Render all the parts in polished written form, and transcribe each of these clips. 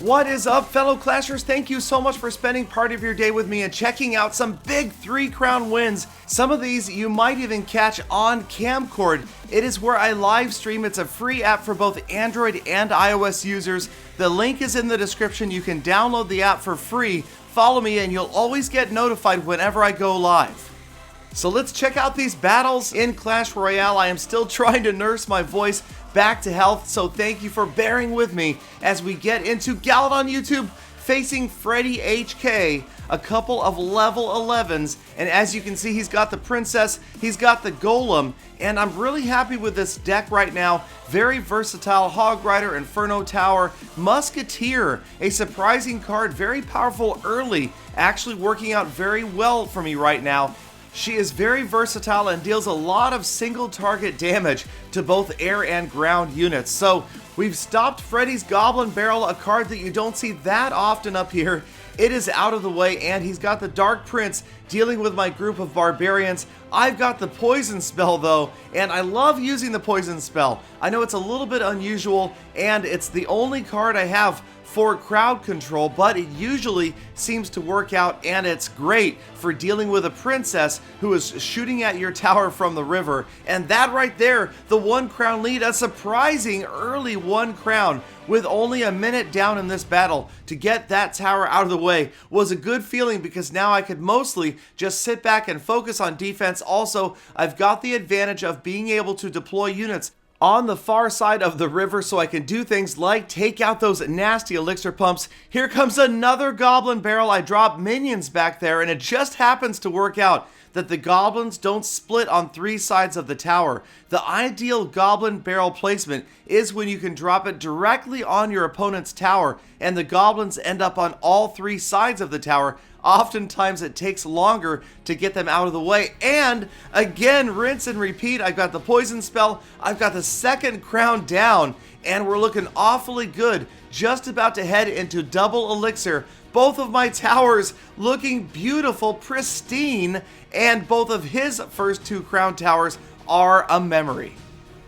What is up, fellow Clashers? Thank you so much for spending part of your day with me and checking out some big 3-crown wins. Some of these you might even catch on Camcord. It is where I live stream. It's a free app for both Android and iOS users. The link is in the description. You can download the app for free. Follow me and you'll always get notified whenever I go live. So let's check out these battles in Clash Royale. I am still trying to nurse my voice back to health, so thank you for bearing with me as we get into Galadon YouTube facing Freddy HK, a couple of level 11s, and as you can see, he's got the Princess, he's got the Golem, and I'm really happy with this deck right now. Very versatile, Hog Rider, Inferno Tower, Musketeer, a surprising card, very powerful early, actually working out very well for me right now. She is very versatile and deals a lot of single target damage to both air and ground units. So we've stopped Freddy's Goblin Barrel, a card that you don't see that often up here. It is out of the way, and he's got the Dark Prince dealing with my group of barbarians. I've got the poison spell though, and I love using the poison spell. I know it's a little bit unusual, and it's the only card I have for crowd control, but it usually seems to work out, and it's great for dealing with a princess who is shooting at your tower from the river. And that right there, the 1 crown lead, a surprising early 1 crown with only a minute down in this battle. To get that tower out of the way was a good feeling because now I could mostly just sit back and focus on defense. Also, I've got the advantage of being able to deploy units on the far side of the river so I can do things like take out those nasty elixir pumps. Here comes another Goblin Barrel. I drop minions back there, and it just happens to work out that the goblins don't split on 3 sides of the tower. The ideal Goblin Barrel placement is when you can drop it directly on your opponent's tower and the goblins end up on all 3 sides of the tower. Oftentimes it takes longer to get them out of the way. And again, rinse and repeat. I've got the poison spell, I've got the 2nd crown down, and we're looking awfully good. Just about to head into double elixir. Both of my towers looking beautiful, pristine, and both of his first 2 crown towers are a memory.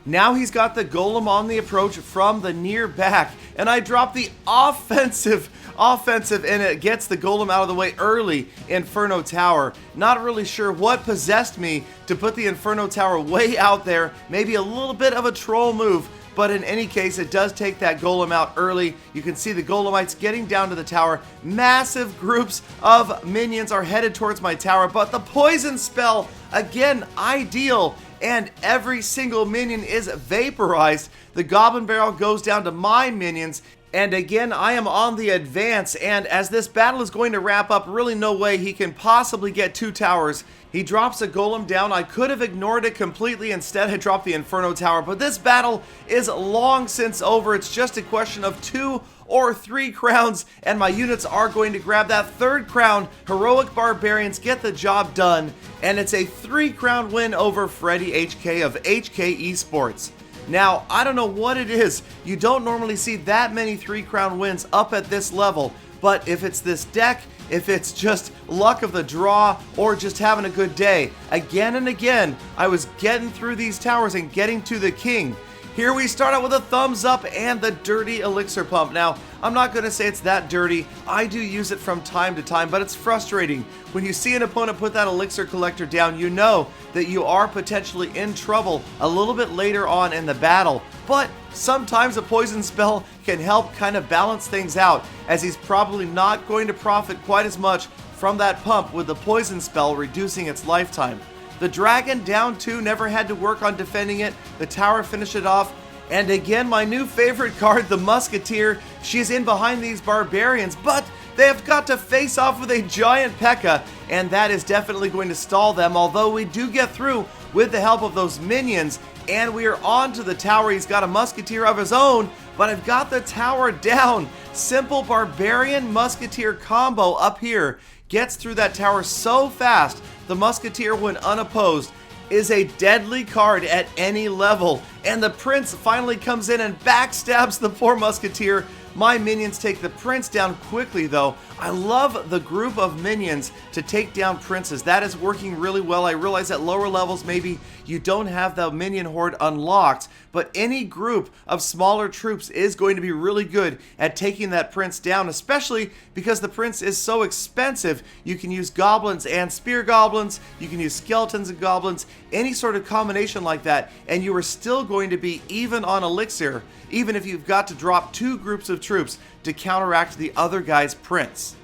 Now he's got the Golem on the approach from the near back, and I drop the offensive, and it gets the Golem out of the way early. Inferno Tower. Not really sure what possessed me to put the Inferno Tower way out there. Maybe a little bit of a troll move, but in any case, it does take that Golem out early. You can see the Golemites getting down to the tower. Massive groups of minions are headed towards my tower, but the poison spell, again, ideal. And every single minion is vaporized. The Goblin Barrel goes down to my minions, and again I am on the advance, and as this battle is going to wrap up, really no way he can possibly get 2 towers. He drops a Golem down. I could have ignored it completely. Instead, I dropped the Inferno Tower, but this battle is long since over. It's just a question of 2 or 3 crowns, and my units are going to grab that 3rd crown. Heroic Barbarians get the job done, and it's a 3-crown win over Freddy HK of HK Esports. Now, I don't know what it is. You don't normally see that many 3-crown wins up at this level, but if it's this deck, if it's just luck of the draw, or just having a good day, again and again, I was getting through these towers and getting to the king. Here we start out with a thumbs up and the dirty elixir pump. Now, I'm not going to say it's that dirty. I do use it from time to time, but it's frustrating. When you see an opponent put that elixir collector down, you know that you are potentially in trouble a little bit later on in the battle. But sometimes a poison spell can help kind of balance things out, as he's probably not going to profit quite as much from that pump with the poison spell reducing its lifetime. The dragon down 2, never had to work on defending it. The tower finished it off. And again, my new favorite card, the Musketeer. She's in behind these barbarians, but they have got to face off with a giant Pekka, and that is definitely going to stall them, although we do get through with the help of those minions, and we are on to the tower. He's got a Musketeer of his own, but I've got the tower down. Simple Barbarian Musketeer combo up here gets through that tower so fast. The Musketeer, when unopposed, is a deadly card at any level, and the Prince finally comes in and backstabs the poor Musketeer. My minions take the prince down quickly though. I love the group of minions to take down princes. That is working really well. I realize at lower levels maybe you don't have the minion horde unlocked, but any group of smaller troops is going to be really good at taking that prince down, especially because the prince is so expensive. You can use goblins and spear goblins, you can use skeletons and goblins, any sort of combination like that, and you are still going to be even on elixir, even if you've got to drop 2 groups of troops to counteract the other guy's prince.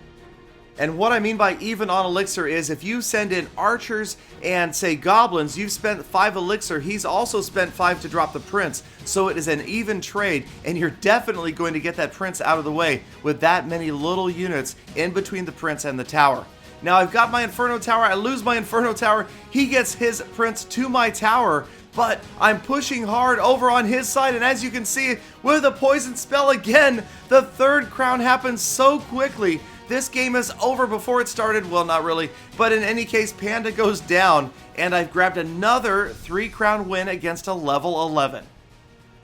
And what I mean by even on elixir is if you send in archers and say goblins, you've spent 5 elixir, he's also spent 5 to drop the prince. So it is an even trade, and you're definitely going to get that prince out of the way with that many little units in between the prince and the tower. Now I've got my Inferno Tower, I lose my Inferno Tower, he gets his prince to my tower, but I'm pushing hard over on his side, and as you can see, with a poison spell again, the 3rd crown happens so quickly. This game is over before it started. Well, not really, but in any case, Panda goes down, and I've grabbed another 3 crown win against a level 11.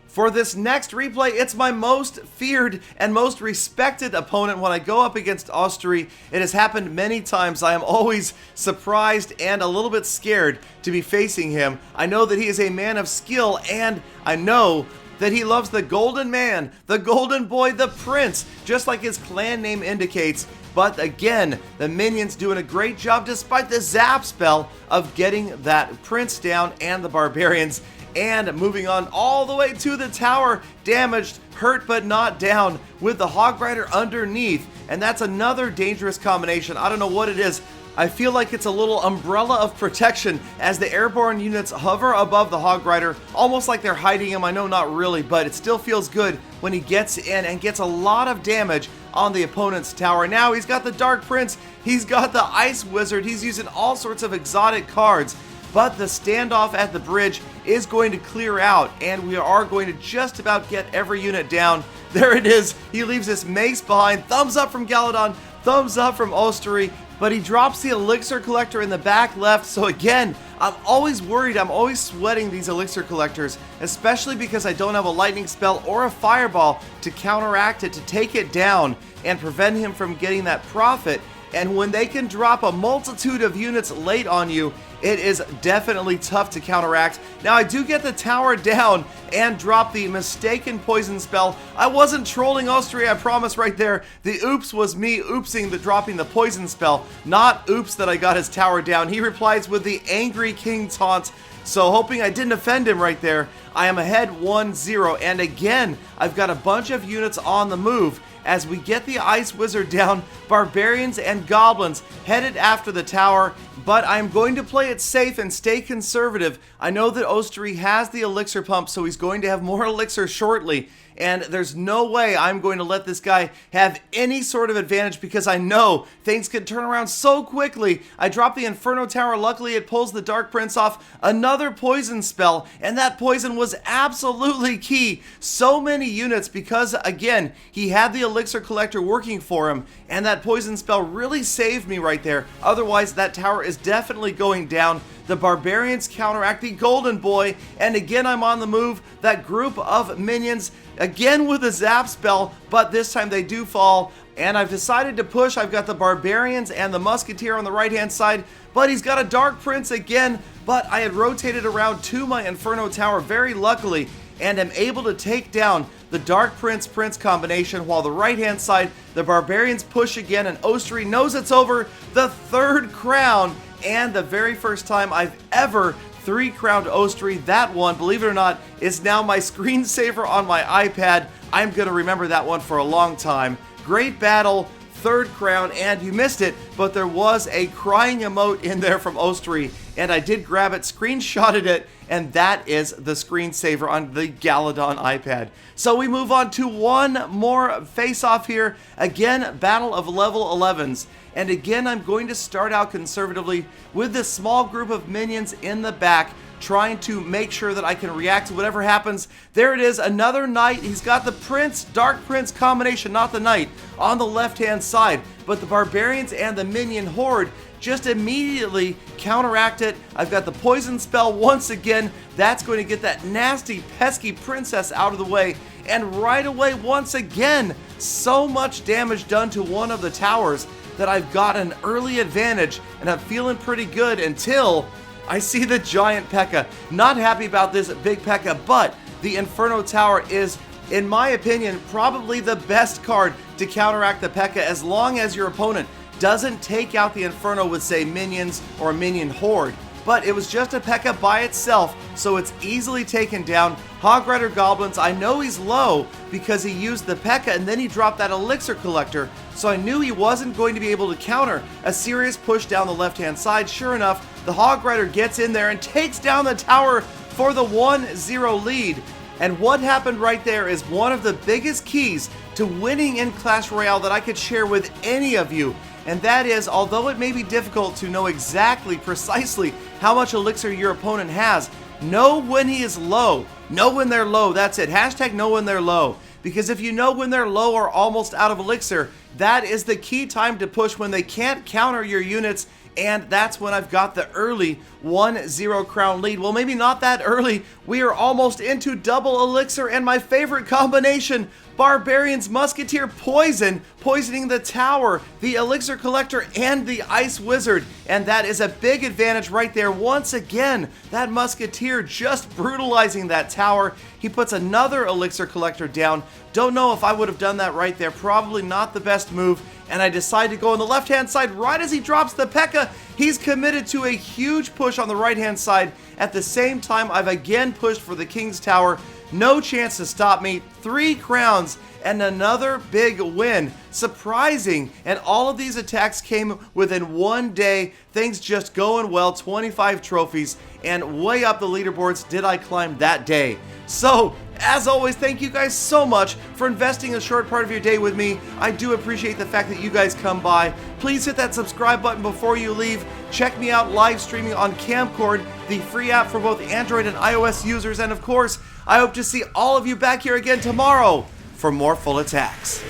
For this next replay, it's my most feared and most respected opponent when I go up against Ostry. It has happened many times. I am always surprised and a little bit scared to be facing him. I know that he is a man of skill, and I know that he loves the golden man, the golden boy, the prince, just like his clan name indicates. But again, the minions doing a great job despite the zap spell of getting that prince down and the barbarians, and moving on all the way to the tower, damaged, hurt but not down, with the hog rider underneath. And that's another dangerous combination. I don't know what it is. I feel like it's a little umbrella of protection as the airborne units hover above the hog rider, almost like they're hiding him. I know not really, but it still feels good when he gets in and gets a lot of damage on the opponent's tower. Now he's got the Dark Prince, he's got the Ice Wizard, he's using all sorts of exotic cards, but the standoff at the bridge is going to clear out, and we are going to just about get every unit down. There it is, he leaves his mace behind. Thumbs up from Galadon, thumbs up from Ostery, but he drops the elixir collector in the back left. So again, I'm always worried, I'm always sweating these elixir collectors, especially because I don't have a lightning spell or a fireball to counteract it, to take it down and prevent him from getting that profit. And when they can drop a multitude of units late on you, it is definitely tough to counteract. Now I do get the tower down and drop the mistaken poison spell. I wasn't trolling Austria, I promise right there. The oops was me oopsing the dropping the poison spell, not oops that I got his tower down. He replies with the Angry King taunt. So hoping I didn't offend him right there, I am ahead 1-0. And again, I've got a bunch of units on the move. As we get the Ice Wizard down, barbarians and goblins headed after the tower, but I'm going to play it safe and stay conservative. I know that Ostery has the elixir pump, so he's going to have more elixir shortly, and there's no way I'm going to let this guy have any sort of advantage because I know things can turn around so quickly. I drop the Inferno Tower, luckily it pulls the Dark Prince off, another poison spell, and that poison was absolutely key. So many units because, again, he had the elixir collector working for him, and that poison spell really saved me right there. Otherwise, that tower is definitely going down. The barbarians counteract the golden boy, and again I'm on the move. That group of minions, again with a zap spell, but this time they do fall, and I've decided to push. I've got the barbarians and the musketeer on the right hand side, but he's got a Dark Prince again, but I had rotated around to my Inferno Tower very luckily, and am able to take down the Dark Prince combination, while the right hand side, the barbarians push again, and Ostery knows it's over. The 3rd crown, and the very first time I've ever 3-crowned Ostery. That one, believe it or not, is now my screensaver on my iPad. I'm gonna remember that one for a long time. Great battle, 3rd crown, and you missed it, but there was a crying emote in there from Ostery, and I did grab it, screenshotted it, and that is the screensaver on the Galadon iPad. So we move on to one more face-off here. Again, battle of level 11s. And again, I'm going to start out conservatively with this small group of minions in the back, trying to make sure that I can react to whatever happens. There it is, another knight. He's got the Prince, Dark Prince combination, not the knight, on the left-hand side. But the barbarians and the Minion Horde just immediately counteract it. I've got the poison spell once again. That's going to get that nasty, pesky princess out of the way. and right away, once again, so much damage done to one of the towers that I've got an early advantage, and I'm feeling pretty good until I see the giant Pekka. Not happy about this big Pekka, but the Inferno Tower is, in my opinion, probably the best card to counteract the Pekka as long as your opponent doesn't take out the Inferno with, say, minions or a Minion Horde. But it was just a Pekka by itself, so it's easily taken down. Hog Rider Goblins, I know he's low because he used the Pekka and then he dropped that Elixir Collector, so I knew he wasn't going to be able to counter a serious push down the left-hand side. Sure enough, the Hog Rider gets in there and takes down the tower for the 1-0 lead. And what happened right there is one of the biggest keys to winning in Clash Royale that I could share with any of you. And that is, although it may be difficult to know exactly, precisely how much elixir your opponent has, know when he is low. Know when they're low, that's it. Hashtag know when they're low. Because if you know when they're low or almost out of elixir, that is the key time to push when they can't counter your units. And that's when I've got the early 1-0 crown lead. Well, maybe not that early. We are almost into double elixir, and my favorite combination, Barbarians Musketeer Poison, poisoning the tower, the Elixir Collector, and the Ice Wizard. And that is a big advantage right there. Once again, that Musketeer just brutalizing that tower. He puts another Elixir Collector down. Don't know if I would have done that right there. Probably not the best move. And I decide to go on the left-hand side right as he drops the Pekka. He's committed to a huge push on the right-hand side. At the same time, I've again pushed for the King's Tower. No chance to stop me. 3 crowns and another big win. Surprising. And all of these attacks came within one day. Things just going well. 25 trophies and way up the leaderboards did I climb that day. So, as always, thank you guys so much for investing a short part of your day with me. I do appreciate the fact that you guys come by. Please hit that subscribe button before you leave. Check me out live streaming on Camcord, the free app for both Android and iOS users. And of course, I hope to see all of you back here again tomorrow for more full attacks.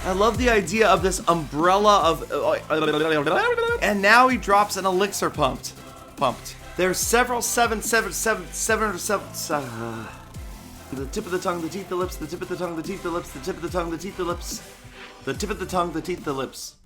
I love the idea of this umbrella of... and now he drops an elixir pumped. There's several seven or seven... the tip of the tongue, the teeth, the lips, the tip of the tongue, the teeth, the lips, the tip of the tongue, the teeth, the lips. The tip of the tongue, the teeth, the lips.